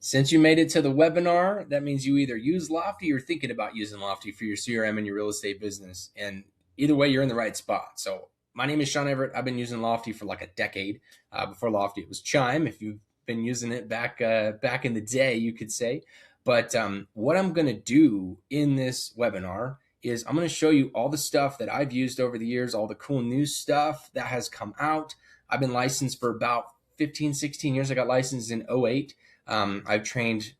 Since you made it to the webinar, that means you either use Lofty or thinking about using Lofty for your CRM and your real estate business. And either way, you're in the right spot. So my name is Sean Everett. I've been using Lofty for like a decade. Before Lofty, it was Chime. If you've been using it back in the day, you could say. But what I'm going to do in this webinar is I'm going to show you all the stuff that I've used over the years, all the cool new stuff that has come out. I've been licensed for about 15, 16 years. I got licensed in 08. I've trained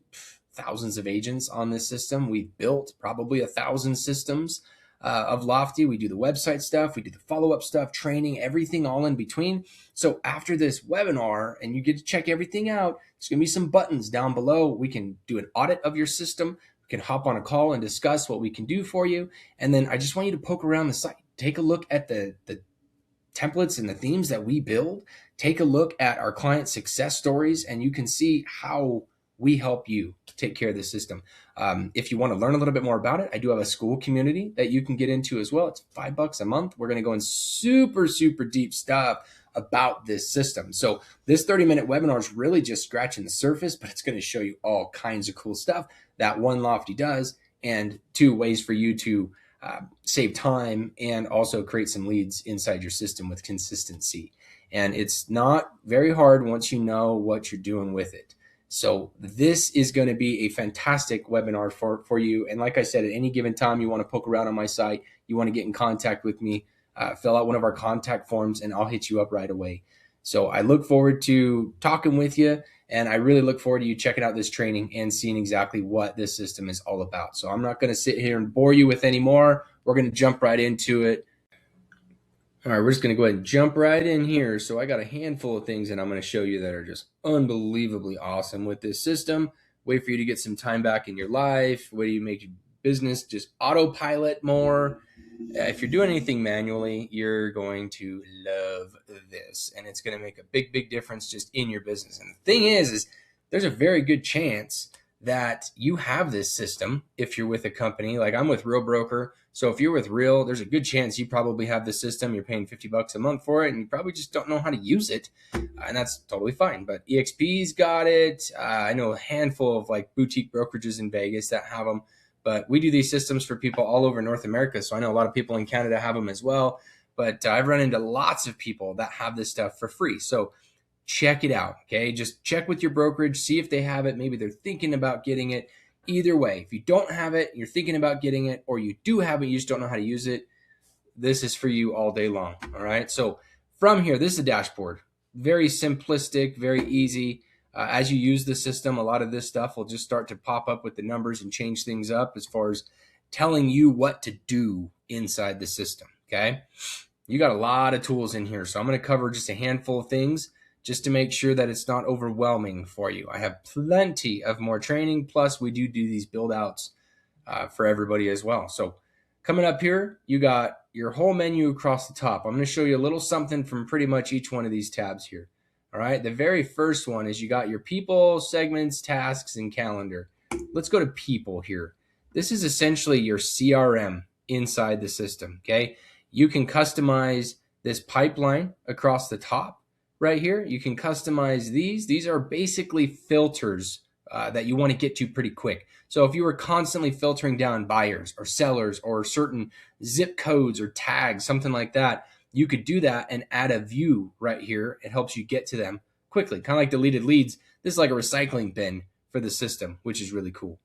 thousands of agents on this system. We've built probably 1,000 systems of Lofty. We do the website stuff, we do the follow-up stuff, training, everything all in between. So after this webinar, and you get to check everything out, there's going to be some buttons down below. We can do an audit of your system. We can hop on a call and discuss what we can do for you. And then I just want you to poke around the site. Take a look at the templates and the themes that we build. Take a look at our client success stories, and you can see how we help you take care of the system. If you want to learn a little bit more about it, I do have a school community that you can get into as well. It's $5 a month. We're going to go in super, super deep stuff about this system. So this 30-minute webinar is really just scratching the surface, but it's going to show you all kinds of cool stuff that one, Lofty does, and two, ways for you to save time and also create some leads inside your system with consistency. And it's not very hard once you know what you're doing with it. So this is going to be a fantastic webinar for you. And like I said, at any given time you want to poke around on my site, you want to get in contact with me, fill out one of our contact forms and I'll hit you up right away. So I look forward to talking with you, and I really look forward to you checking out this training and seeing exactly what this system is all about. So I'm not going to sit here and bore you with any more. We're going to jump right into it. All right, we're just going to go ahead and jump right in here. So I got a handful of things that I'm going to show you that are just unbelievably awesome with this system. Way for you to get some time back in your life. Way you make your business just autopilot more. If you're doing anything manually, you're going to love this, and it's going to make a big, big difference just in your business. And the thing is there's a very good chance that you have this system if you're with a company. Like I'm with Real Broker. So if you're with Real, there's a good chance you probably have the system. You're paying $50 a month for it, and you probably just don't know how to use it. And that's totally fine. But EXP's got it. I know a handful of like boutique brokerages in Vegas that have them. But we do these systems for people all over North America. So I know a lot of people in Canada have them as well. But I've run into lots of people that have this stuff for free. So check it out, okay? Just check with your brokerage, see if they have it. Maybe they're thinking about getting it. Either way, if you don't have it, you're thinking about getting it, or you do have it, you just don't know how to use it, this is for you all day long, all right? So from here, this is a dashboard. Very simplistic, very easy. As you use the system, a lot of this stuff will just start to pop up with the numbers and change things up as far as telling you what to do inside the system, okay? You got a lot of tools in here, so I'm going to cover just a handful of things just to make sure that it's not overwhelming for you. I have plenty of more training, plus we do these build outs for everybody as well. So coming up here, you got your whole menu across the top. I'm going to show you a little something from pretty much each one of these tabs here. All right, the very first one is you got your people, segments, tasks, and calendar. Let's go to people here. This is essentially your CRM inside the system, okay? You can customize this pipeline across the top right here. You can customize these. These are basically filters that you want to get to pretty quick. So if you were constantly filtering down buyers or sellers or certain zip codes or tags, something like that, you could do that and add a view right here. It helps you get to them quickly, kind of like deleted leads. This is like a recycling bin for the system, which is really cool.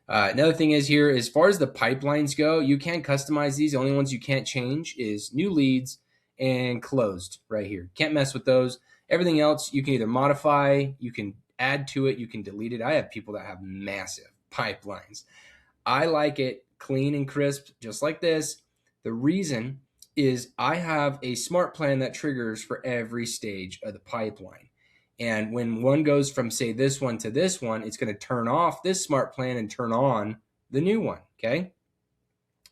Another thing is here, as far as the pipelines go, you can customize these. The only ones you can't change is new leads and closed right here. Can't mess with those. Everything else you can either modify, you can add to it, you can delete it. I have people that have massive pipelines. I like it clean and crisp, just like this. The reason is I have a smart plan that triggers for every stage of the pipeline. And when one goes from, say, this one to this one, it's going to turn off this smart plan and turn on the new one, okay?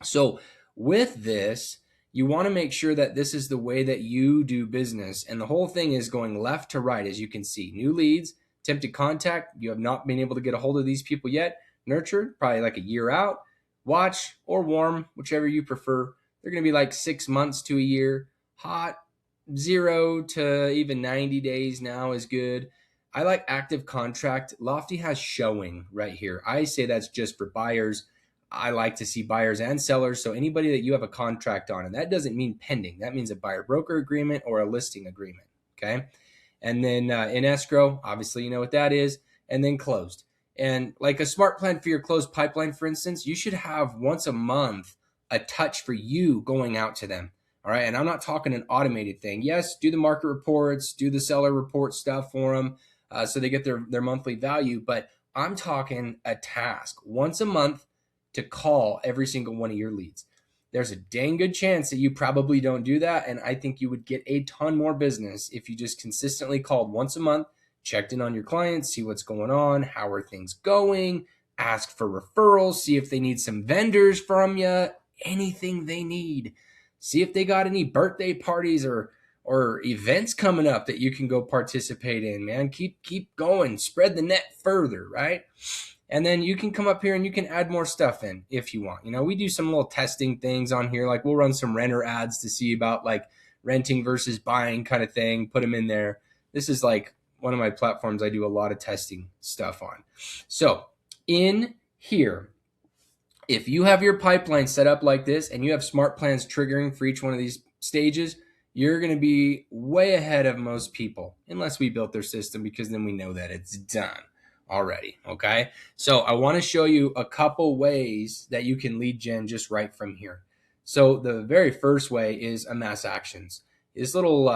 So with this, you want to make sure that this is the way that you do business. And the whole thing is going left to right, as you can see. New leads, attempted contact. You have not been able to get a hold of these people yet. Nurtured, probably like a year out. Watch or warm, whichever you prefer. They're going to be like 6 months to a year. Hot, 0 to even 90 days now is good. I like active contract. Lofty has showing right here. I say that's just for buyers. I like to see buyers and sellers. So anybody that you have a contract on, and that doesn't mean pending. That means a buyer broker agreement or a listing agreement. Okay. And then in escrow, obviously, you know what that is. And then closed. And like a smart plan for your closed pipeline, for instance, you should have once a month a touch for you going out to them. All right. And I'm not talking an automated thing. Yes, do the market reports, do the seller report stuff for them so they get their monthly value. But I'm talking a task once a month to call every single one of your leads. There's a dang good chance that you probably don't do that. And I think you would get a ton more business if you just consistently called once a month, checked in on your clients, see what's going on, how are things going, ask for referrals, see if they need some vendors from you, anything they need. See if they got any birthday parties or events coming up that you can go participate in, man. Keep going, spread the net further, right? And then you can come up here and you can add more stuff in if you want. You know, we do some little testing things on here. Like we'll run some renter ads to see about like renting versus buying kind of thing. Put them in there. This is like one of my platforms I do a lot of testing stuff on. So in here, if you have your pipeline set up like this and you have smart plans triggering for each one of these stages, you're going to be way ahead of most people, unless we built their system, because then we know that it's done already. Okay. So I want to show you a couple ways that you can lead gen just right from here. So the very first way is amass actions. This little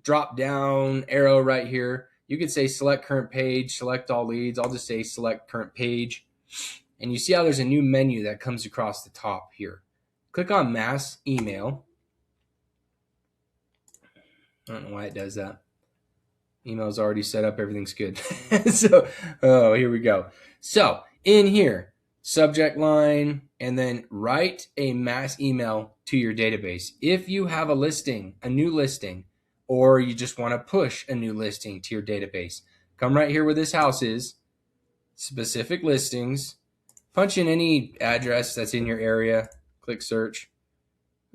drop down arrow right here, you could say select current page, select all leads. I'll just say select current page. And you see how there's a new menu that comes across the top here. Click on mass email. I don't know why it does that. Email's already set up. Everything's good. So, here we go. So in here, subject line, and then write a mass email to your database. If you have a listing, a new listing, or you just want to push a new listing to your database, come right here where this house is, specific listings, punch in any address that's in your area, click search.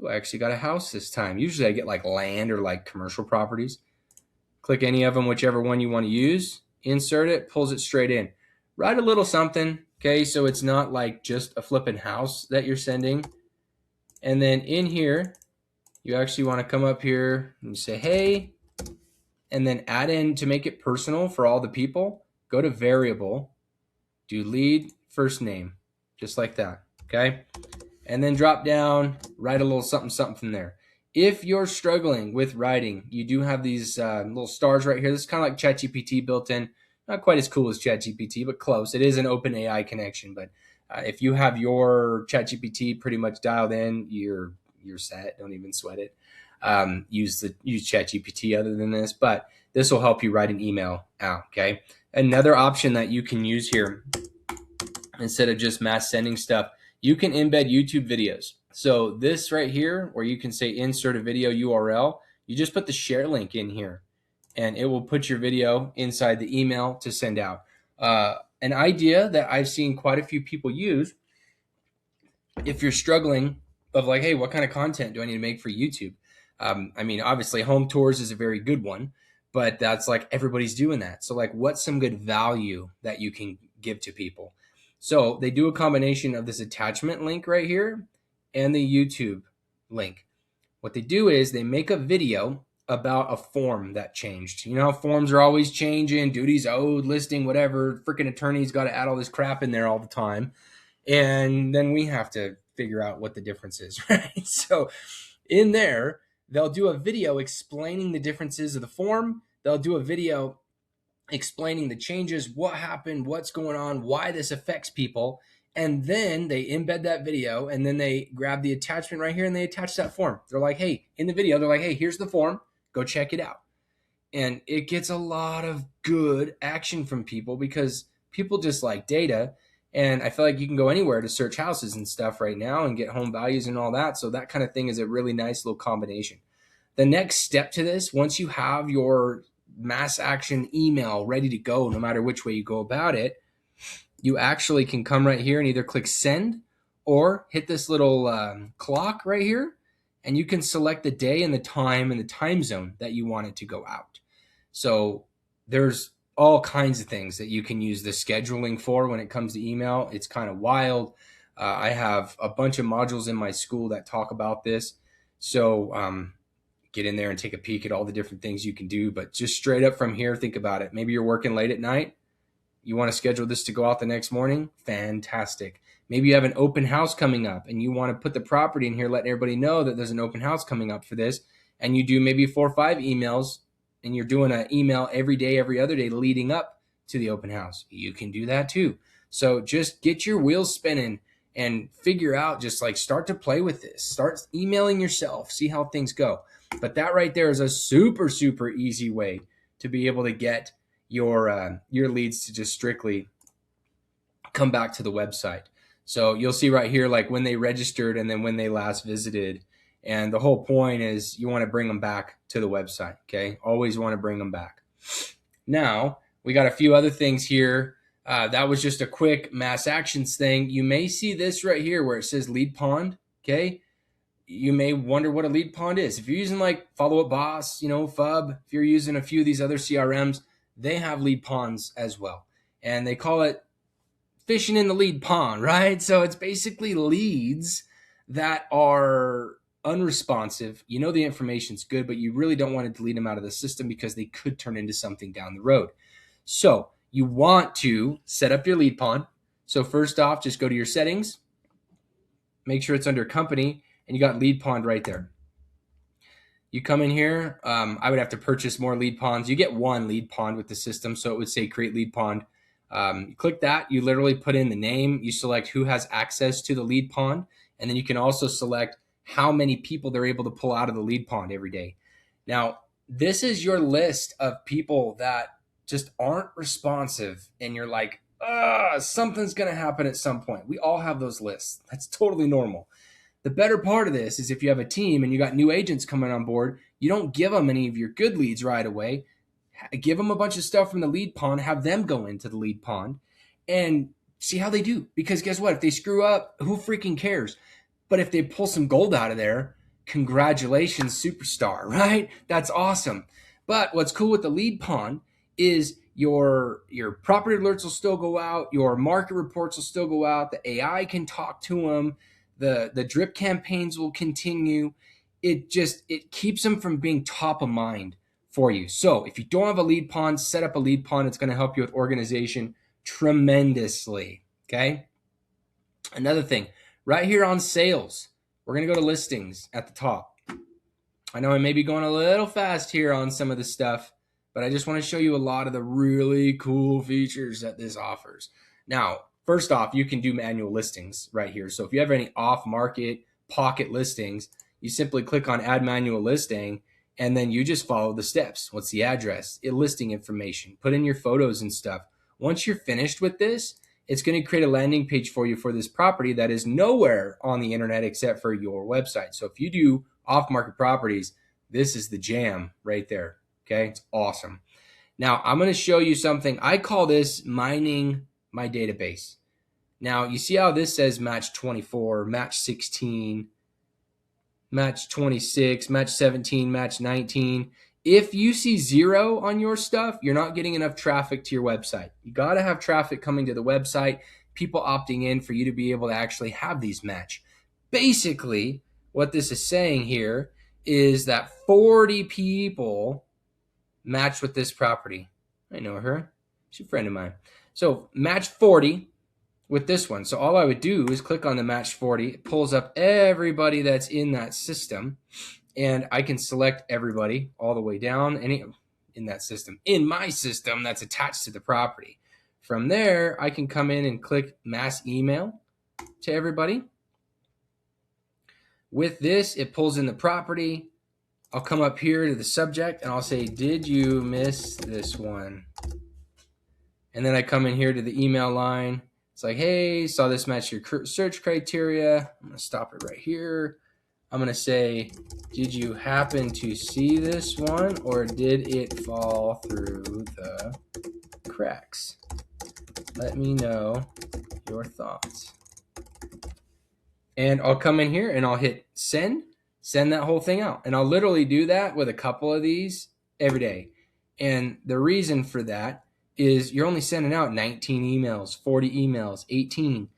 Oh, I actually got a house this time. Usually I get like land or like commercial properties. Click any of them, whichever one you want to use, insert it, pulls it straight in. Write a little something, okay, so it's not like just a flipping house that you're sending. And then in here, you actually want to come up here and say, hey, and then add in to make it personal for all the people, go to variable, do lead first name, just like that, okay? And then drop down, write a little something, something from there. If you're struggling with writing, you do have these little stars right here. This is kind of like ChatGPT built in. Not quite as cool as ChatGPT, but close. It is an open AI connection. But if you have your ChatGPT pretty much dialed in, you're set. Don't even sweat it. Use ChatGPT other than this, but this will help you write an email out. Okay. Another option that you can use here, instead of just mass sending stuff, you can embed YouTube videos. So this right here, where you can say insert a video URL, you just put the share link in here and it will put your video inside the email to send out. An idea that I've seen quite a few people use, if you're struggling of like, hey, what kind of content do I need to make for YouTube? I mean, obviously home tours is a very good one, but that's like everybody's doing that. So like, what's some good value that you can give to people? So they do a combination of this attachment link right here and the YouTube link. What they do is they make a video about a form that changed. You know how forms are always changing, duties owed, listing, whatever. Freaking attorneys got to add all this crap in there all the time. And then we have to figure out what the difference is, right? So in there, they'll do a video explaining the differences of the form. They'll do a video explaining the changes, what happened, what's going on, why this affects people. And then they embed that video and then they grab the attachment right here and they attach that form. They're like, hey, in the video, they're like, hey, here's the form. Go check it out. And it gets a lot of good action from people because people just like data. And I feel like you can go anywhere to search houses and stuff right now and get home values and all that. So that kind of thing is a really nice little combination. The next step to this, once you have your mass action email ready to go, no matter which way you go about it, you actually can come right here and either click send or hit this little clock right here, and you can select the day and the time zone that you want it to go out. So there's all kinds of things that you can use the scheduling for when it comes to email. It's kind of wild. I have a bunch of modules in my school that talk about this. So get in there and take a peek at all the different things you can do. But just straight up from here, think about it. Maybe you're working late at night. You want to schedule this to go out the next morning? Fantastic. Maybe you have an open house coming up and you want to put the property in here, letting everybody know that there's an open house coming up for this. And you do maybe 4 or 5 emails, and you're doing an email every day, every other day leading up to the open house. You can do that too. So just get your wheels spinning and figure out, just like start to play with this. Start emailing yourself, see how things go. But that right there is a super, super easy way to be able to get your leads to just strictly come back to the website. So you'll see right here, like when they registered and then when they last visited. And the whole point is you want to bring them back to the website, okay? Always want to bring them back. Now, we got a few other things here. That was just a quick mass actions thing. You may see this right here where it says lead pond, okay? You may wonder what a lead pond is. If you're using like Follow Up Boss, FUB, if you're using a few of these other CRMs, they have lead ponds as well. And they call it fishing in the lead pond, right? So it's basically leads that are unresponsive. You know the information's good, but you really don't want to delete them out of the system because they could turn into something down the road. So you want to set up your lead pond. So first off, just go to your settings, make sure it's under company, and you got lead pond right there. You come in here. I would have to purchase more lead ponds. You get one lead pond with the system, so it would say create lead pond. You click that. You literally put in the name. You select who has access to the lead pond, and then you can also select how many people they're able to pull out of the lead pond every day. Now, this is your list of people that just aren't responsive, and you're like, something's going to happen at some point. We all have those lists. That's totally normal. The better part of this is if you have a team and you got new agents coming on board, you don't give them any of your good leads right away. Give them a bunch of stuff from the lead pond, have them go into the lead pond and see how they do. Because guess what? If they screw up, who freaking cares? But if they pull some gold out of there, congratulations, superstar, right? That's awesome. But what's cool with the lead pond is your property alerts will still go out. Your market reports will still go out. The AI can talk to them. The drip campaigns will continue. It keeps them from being top of mind for you. So if you don't have a lead pond, set up a lead pond. It's going to help you with organization tremendously, okay? Another thing, right here on sales, we're going to go to listings at the top. I know I may be going a little fast here on some of the stuff, but I just want to show you a lot of the really cool features that this offers. Now, first off, you can do manual listings right here. So if you have any off-market pocket listings, you simply click on Add Manual Listing, and then you just follow the steps. What's the address? Listing information. Put in your photos and stuff. Once you're finished with this, it's going to create a landing page for you for this property that is nowhere on the internet except for your website. So if you do off-market properties, this is the jam right there. Okay, it's awesome. Now, I'm going to show you something. I call this mining my database. Now, you see how this says match 24, match 16, match 26, match 17, match 19. If you see 0 on your stuff, you're not getting enough traffic to your website. You got to have traffic coming to the website, people opting in for you to be able to actually have these match. Basically, what this is saying here is that 40 people matched with this property. I know her. She's a friend of mine. So match 40 with this one. So all I would do is click on the match 40. It pulls up everybody that's in that system. And I can select everybody all the way down in that system. In my system that's attached to the property. From there, I can come in and click mass email to everybody. With this, it pulls in the property. I'll come up here to the subject and I'll say, did you miss this one? And then I come in here to the email line. It's like, hey, saw this match your search criteria. I'm going to stop it right here. I'm going to say, did you happen to see this one or did it fall through the cracks? Let me know your thoughts. And I'll come in here and I'll hit send that whole thing out. And I'll literally do that with a couple of these every day. And the reason for that is you're only sending out 19 emails, 40 emails, 18.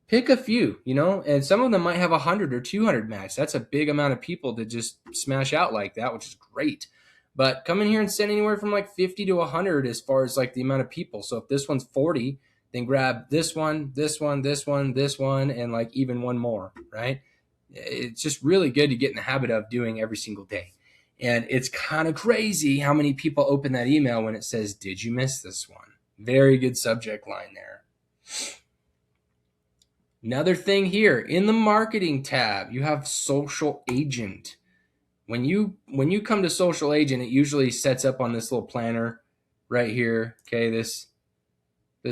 Pick a few, and some of them might have 100 or 200 match. That's a big amount of people to just smash out like that, which is great. But come in here and send anywhere from like 50 to 100 as far as like the amount of people. So if this one's 40, then grab this one, this one, this one, this one, and like even one more, right? It's just really good to get in the habit of doing every single day. And it's kind of crazy how many people open that email when it says, "Did you miss this one?" Very good subject line there. Another thing here, in the marketing tab, you have social agent. When you come to social agent, it usually sets up on this little planner right here. Okay, this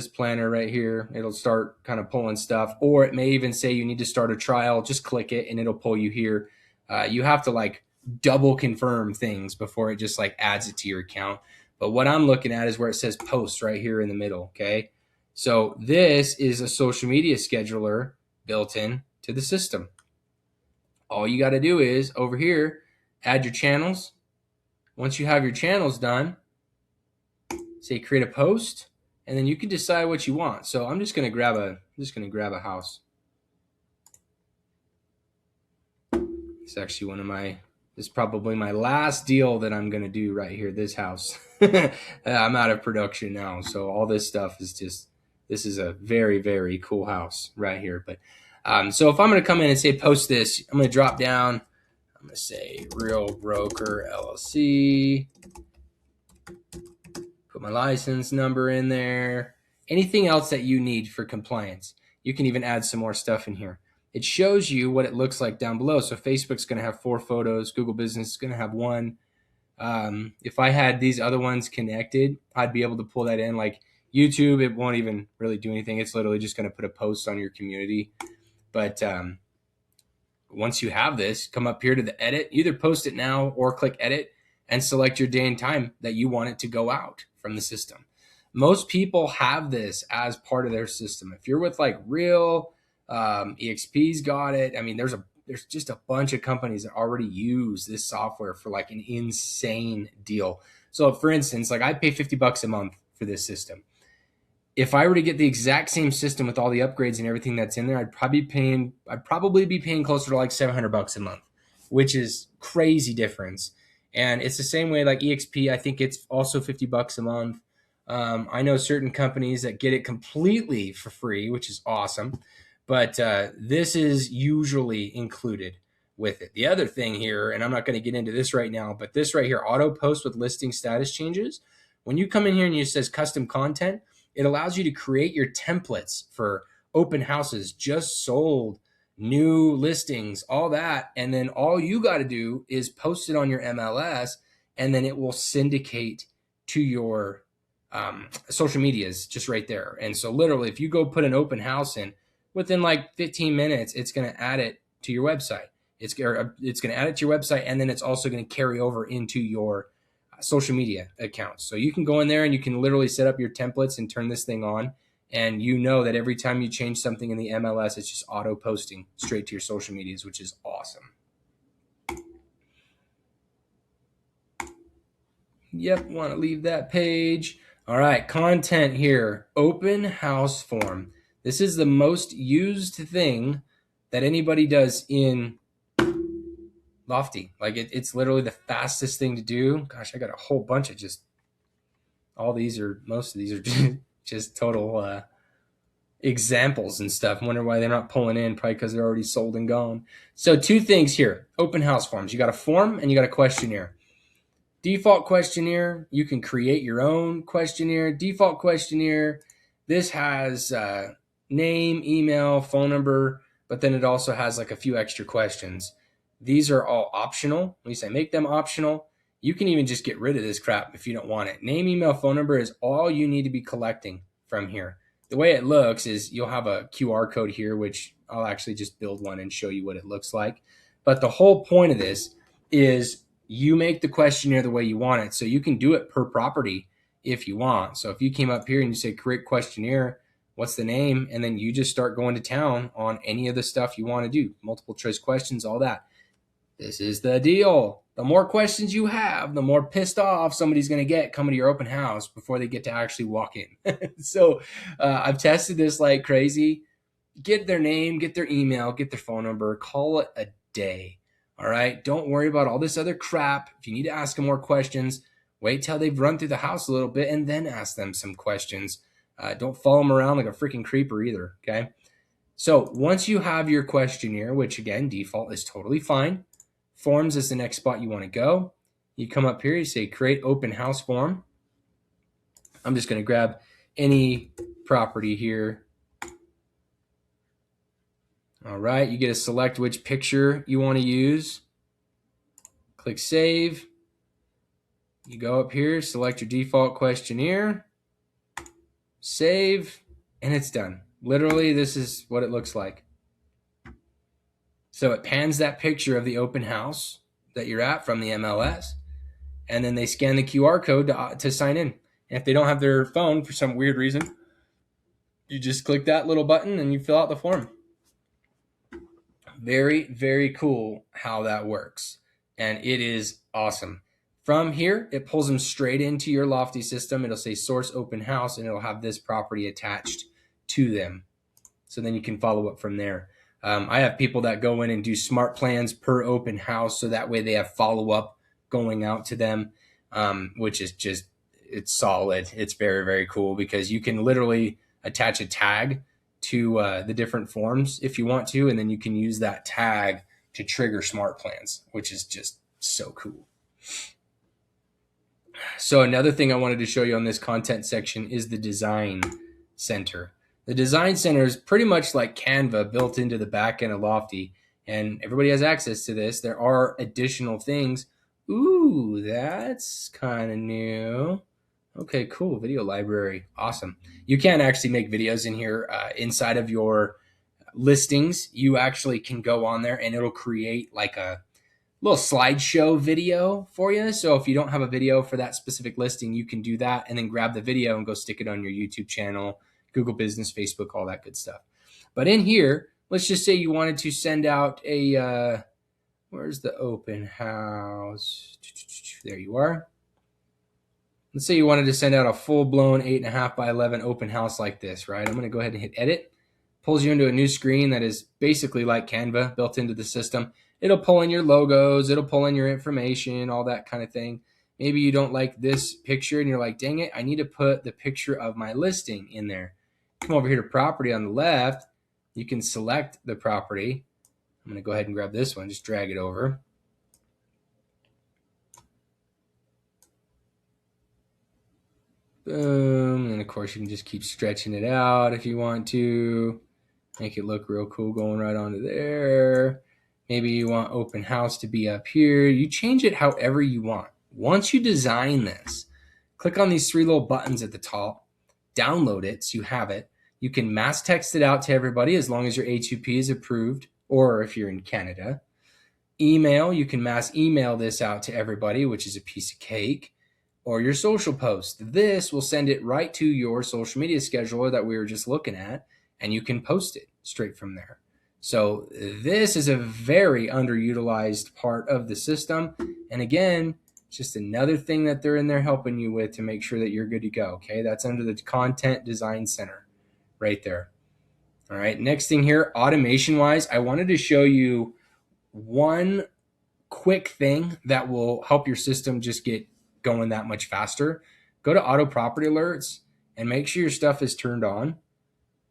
planner right here, it'll start kind of pulling stuff, or it may even say you need to start a trial. Just click it and it'll pull you here. You have to like double confirm things before it just like adds it to your account. But what I'm looking at is where it says post right here in the middle. Okay, so this is a social media scheduler built in to the system. All you got to do is over here, add your channels. Once you have your channels done, say create a post, and then you can decide what you want. So I'm just going to grab a house. It's actually this is probably my last deal that I'm going to do right here. This house. I'm out of production now. So all this stuff is this is a very, very cool house right here. But so if I'm going to come in and say post this, I'm going to drop down. I'm going to say Real Broker LLC. Put my license number in there. Anything else that you need for compliance. You can even add some more stuff in here. It shows you what it looks like down below. So Facebook's going to have 4 photos. Google Business is going to have 1. If I had these other ones connected, I'd be able to pull that in. Like YouTube, it won't even really do anything. It's literally just going to put a post on your community. But once you have this, come up here to the edit. Either post it now or click edit and select your day and time that you want it to go out from the system. Most people have this as part of their system. If you're with like Real, EXP's got it. I mean, there's just a bunch of companies that already use this software for like an insane deal. So for instance, like I pay $50 a month for this system. If I were to get the exact same system with all the upgrades and everything that's in there, I'd probably be paying closer to like $700 a month, which is crazy difference. And it's the same way like EXP. I think it's also $50 a month. I know certain companies that get it completely for free, which is awesome. But this is usually included with it. The other thing here, and I'm not going to get into this right now, but this right here, auto post with listing status changes. When you come in here and it says custom content, it allows you to create your templates for open houses, just sold, new listings, all that. And then all you got to do is post it on your MLS, and then it will syndicate to your social medias just right there. And so literally, if you go put an open house in, within like 15 minutes, it's going to add it to your website. It's going to add it to your website, and then it's also going to carry over into your social media accounts. So you can go in there and you can literally set up your templates and turn this thing on. And you know that every time you change something in the MLS, it's just auto posting straight to your social medias, which is awesome. Yep, want to leave that page. All right, content here, open house form. This is the most used thing that anybody does in Lofty. Like it's literally the fastest thing to do. Gosh, I got a whole bunch of most of these are just total examples and stuff. Wonder why they're not pulling in, probably because they're already sold and gone. So 2 things here, open house forms. You got a form and you got a questionnaire. Default questionnaire, you can create your own questionnaire. Default questionnaire, this has name, email, phone number, but then it also has like a few extra questions. These are all optional. When you say make them optional, you can even just get rid of this crap if you don't want it. Name, email, phone number is all you need to be collecting from here. The way it looks is you'll have a QR code here, which I'll actually just build one and show you what it looks like. But the whole point of this is you make the questionnaire the way you want it. So you can do it per property if you want. So if you came up here and you say create questionnaire, what's the name? And then you just start going to town on any of the stuff you want to do. Multiple choice questions, all that. This is the deal. the more questions you have, the more pissed off somebody's going to get coming to your open house before they get to actually walk in. So I've tested this like crazy. Get their name, get their email, get their phone number, call it a day. All right. Don't worry about all this other crap. If you need to ask them more questions, wait till they've run through the house a little bit and then ask them some questions. Don't follow them around like a freaking creeper either. Okay. So once you have your questionnaire, which again, default is totally fine. Forms is the next spot you want to go. You come up here, you say create open house form. I'm just going to grab any property here. All right, you get to select which picture you want to use. Click save. You go up here, select your default questionnaire, save, and it's done. Literally, this is what it looks like. So it pans that picture of the open house that you're at from the MLS, and then they scan the QR code to sign in. And if they don't have their phone for some weird reason, you just click that little button and you fill out the form. Very, very cool how that works. And it is awesome. From here, it pulls them straight into your Lofty system. It'll say source open house, and it'll have this property attached to them. So then you can follow up from there. I have people that go in and do smart plans per open house. So that way they have follow up going out to them, which is just, it's solid. It's very, very cool because you can literally attach a tag to the different forms if you want to, and then you can use that tag to trigger smart plans, which is just so cool. So another thing I wanted to show you on this content section is the design center. The design center is pretty much like Canva built into the back end of Lofty, and everybody has access to this. There are additional things. Ooh, that's kind of new. Okay, cool. Video library. Awesome. You can actually make videos in here inside of your listings. You actually can go on there and it'll create like a little slideshow video for you. So if you don't have a video for that specific listing, you can do that and then grab the video and go stick it on your YouTube channel, Google Business, Facebook, all that good stuff. But in here, let's just say you wanted to send out a, where's the open house? There you are. Let's say you wanted to send out a full-blown 8.5 by 11 open house like this, right? I'm going to go ahead and hit edit. Pulls you into a new screen that is basically like Canva built into the system. It'll pull in your logos. It'll pull in your information, all that kind of thing. Maybe you don't like this picture and you're like, dang it, I need to put the picture of my listing in there. Come over here to property on the left. You can select the property. I'm going to go ahead and grab this one. Just drag it over. Boom. And of course, you can just keep stretching it out if you want to. Make it look real cool going right onto there. Maybe you want open house to be up here. You change it however you want. Once you design this, click on these three little buttons at the top, download it so you have it. You can mass text it out to everybody as long as your H2P is approved, or if you're in Canada. Email, you can mass email this out to everybody, which is a piece of cake. Or your social post. This will send it right to your social media scheduler that we were just looking at, and you can post it straight from there. So this is a very underutilized part of the system. And again, it's just another thing that they're in there helping you with to make sure that you're good to go. Okay, that's under the Content Design Center right there. All right, next thing here, automation-wise, I wanted to show you one quick thing that will help your system just get going that much faster. Go to auto property alerts and make sure your stuff is turned on.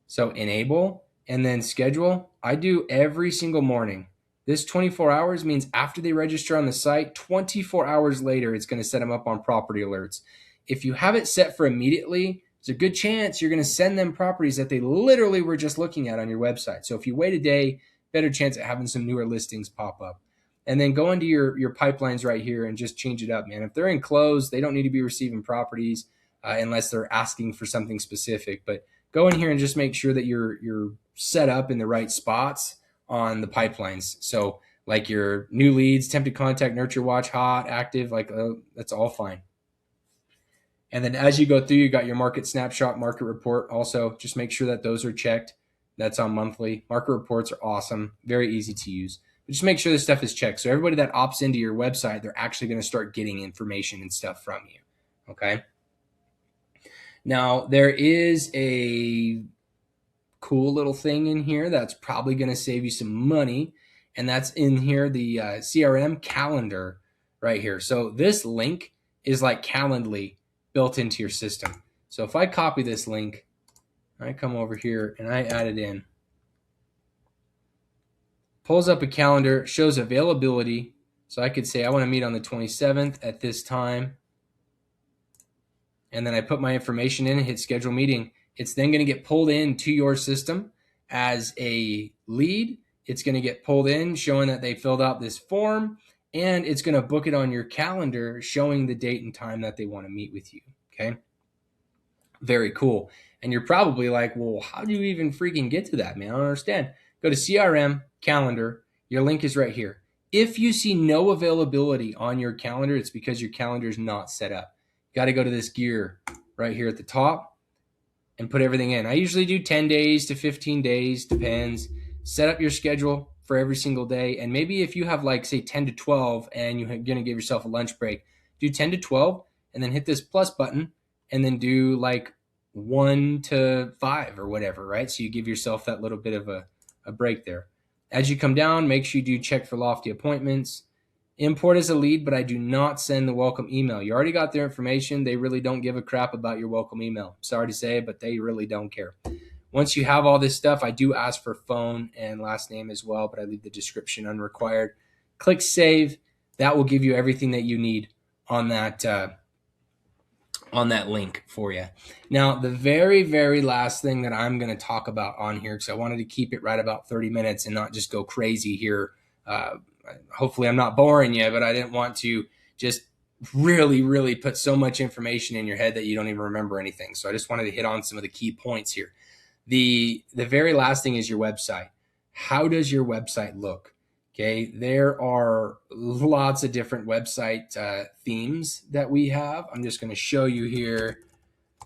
So enable and then schedule. I do every single morning. This 24 hours means after they register on the site, 24 hours later, it's going to set them up on property alerts. If you have it set for immediately, there's a good chance you're going to send them properties that they literally were just looking at on your website. So if you wait a day, better chance at having some newer listings pop up. And then go into your pipelines right here and just change it up, man. If they're in closed, they don't need to be receiving properties unless they're asking for something specific. But go in here and just make sure that you're set up in the right spots on the pipelines. So like your new leads, tempted contact, nurture watch, hot, active, like that's all fine. And then as you go through, you got your market snapshot, market report. Also, just make sure that those are checked. That's on monthly. Market reports are awesome, very easy to use. But just make sure this stuff is checked. So everybody that opts into your website, they're actually going to start getting information and stuff from you. Okay. Now, there is a cool little thing in here that's probably going to save you some money. And that's in here, the CRM calendar right here. So this link is like Calendly built into your system. So if I copy this link, I come over here and I add it in. Pulls up a calendar, shows availability. So I could say I want to meet on the 27th at this time. And then I put my information in and hit schedule meeting. It's then going to get pulled into your system as a lead. It's going to get pulled in showing that they filled out this form, and it's going to book it on your calendar showing the date and time that they want to meet with you. Okay. Very cool. And you're probably like, well, how do you even freaking get to that, man? I don't understand. Go to CRM calendar. Your link is right here. If you see no availability on your calendar, it's because your calendar is not set up. Got to go to this gear right here at the top and put everything in. I usually do 10 days to 15 days, depends. Set up your schedule for every single day. And maybe if you have like, say, 10 to 12 and you're going to give yourself a lunch break, do 10 to 12 and then hit this plus button and then do like 1 to 5 or whatever, right? So you give yourself that little bit of a break there. As you come down, make sure you do check for Lofty appointments. Import as a lead, but I do not send the welcome email. You already got their information. They really don't give a crap about your welcome email. Sorry to say, but they really don't care. Once you have all this stuff, I do ask for phone and last name as well, but I leave the description unrequired. Click save. That will give you everything that you need on that link for you. Now, the very, very last thing that I'm going to talk about on here, because I wanted to keep it right about 30 minutes and not just go crazy here. Hopefully I'm not boring you, but I didn't want to just really, really put so much information in your head that you don't even remember anything. So I just wanted to hit on some of the key points here. The very last thing is your website. How does your website look? Okay, there are lots of different website themes that we have. I'm just going to show you here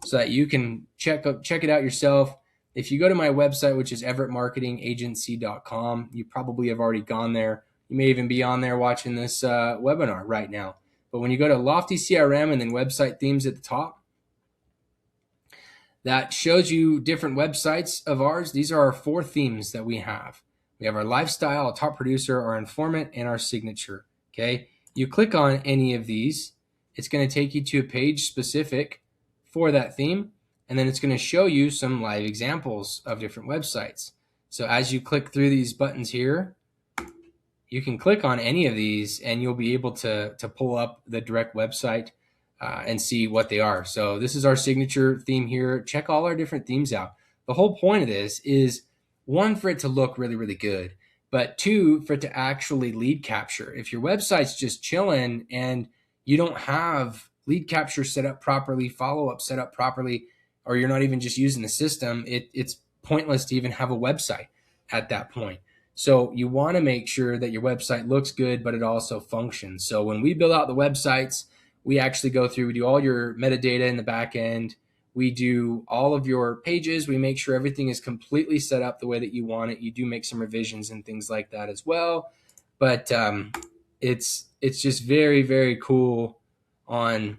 so that you can check it out yourself. If you go to my website, which is everettmarketingagency.com, you probably have already gone there. You may even be on there watching this webinar right now. But when you go to Lofty CRM and then website themes at the top, that shows you different websites of ours. These are our 4 themes that we have. We have our lifestyle, our top producer, our informant, and our signature. Okay. You click on any of these, it's going to take you to a page specific for that theme. And then it's going to show you some live examples of different websites. So as you click through these buttons here, you can click on any of these and you'll be able to pull up the direct website and see what they are. So this is our signature theme here. Check all our different themes out. The whole point of this is, 1, for it to look really, really good, but 2, for it to actually lead capture. If your website's just chilling and you don't have lead capture set up properly, follow-up set up properly, or you're not even just using the system, it's pointless to even have a website at that point. So you want to make sure that your website looks good, but it also functions. So when we build out the websites, we actually go through, we do all your metadata in the back end. We do all of your pages. We make sure everything is completely set up the way that you want it. You do make some revisions and things like that as well. But it's just very, very cool on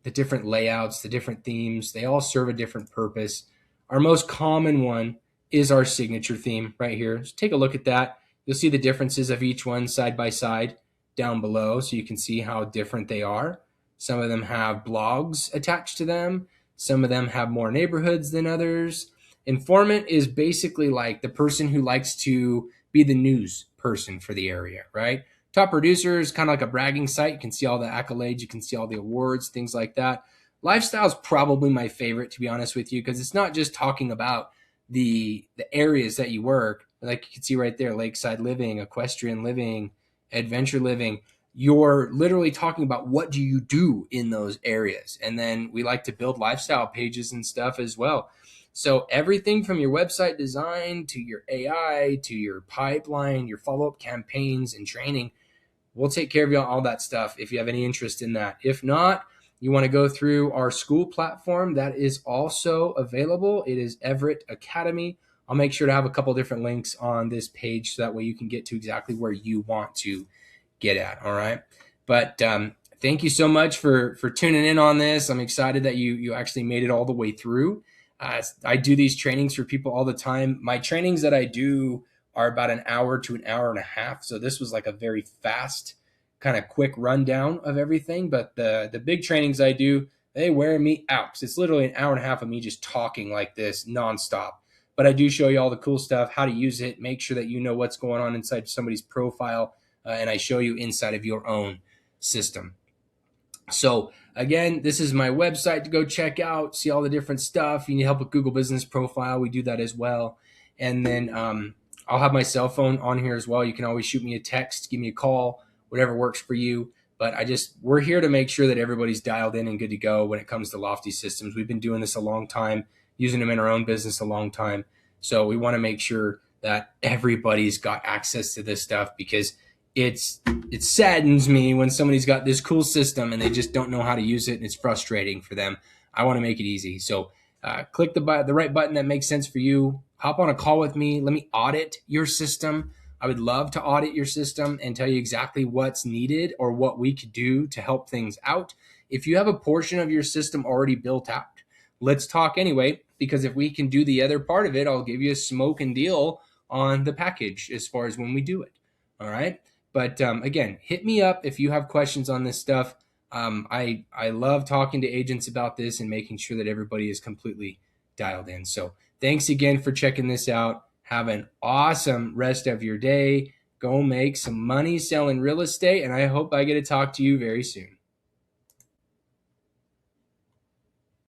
the different layouts, the different themes. They all serve a different purpose. Our most common one is our signature theme right here. Just take a look at that. You'll see the differences of each one side by side down below, so you can see how different they are. Some of them have blogs attached to them. Some of them have more neighborhoods than others. Informant is basically like the person who likes to be the news person for the area, right? Top producer is kind of like a bragging site. You can see all the accolades. You can see all the awards, things like that. Lifestyle is probably my favorite, to be honest with you, because it's not just talking about the areas that you work. Like you can see right there, lakeside living, equestrian living, adventure living. You're literally talking about what do you do in those areas. And then we like to build lifestyle pages and stuff as well. So everything from your website design to your AI to your pipeline, your follow-up campaigns and training, we'll take care of you on all that stuff if you have any interest in that. If not, you want to go through our school platform that is also available. It is Everett Academy I'll make sure to have a couple different links on this page so that way you can get to exactly where you want to get at. All right. But thank you so much for tuning in on this. I'm excited that you actually made it all the way through. I do these trainings for people all the time. My trainings that I do are about an hour to an hour and a half. So this was like a very fast, kind of quick rundown of everything. But the big trainings I do, they wear me out. It's literally an hour and a half of me just talking like this nonstop. But I do show you all the cool stuff, how to use it, make sure that you know what's going on inside somebody's profile, and I show you inside of your own system. So again, this is my website to go check out, see all the different stuff. You need help with Google Business Profile, we do that as well. And then I'll have my cell phone on here as well. You can always shoot me a text, give me a call, whatever works for you. But we're here to make sure that everybody's dialed in and good to go when it comes to Lofty systems. We've been doing this a long time, using them in our own business a long time. So we want to make sure that everybody's got access to this stuff, because it saddens me when somebody's got this cool system and they just don't know how to use it, and it's frustrating for them. I want to make it easy. So click the right button that makes sense for you. Hop on a call with me. Let me audit your system. I would love to audit your system and tell you exactly what's needed or what we could do to help things out. If you have a portion of your system already built out, let's talk anyway, because if we can do the other part of it, I'll give you a smoke and deal on the package as far as when we do it. All right. But again, hit me up if you have questions on this stuff. I love talking to agents about this and making sure that everybody is completely dialed in. So thanks again for checking this out. Have an awesome rest of your day. Go make some money selling real estate, and I hope I get to talk to you very soon.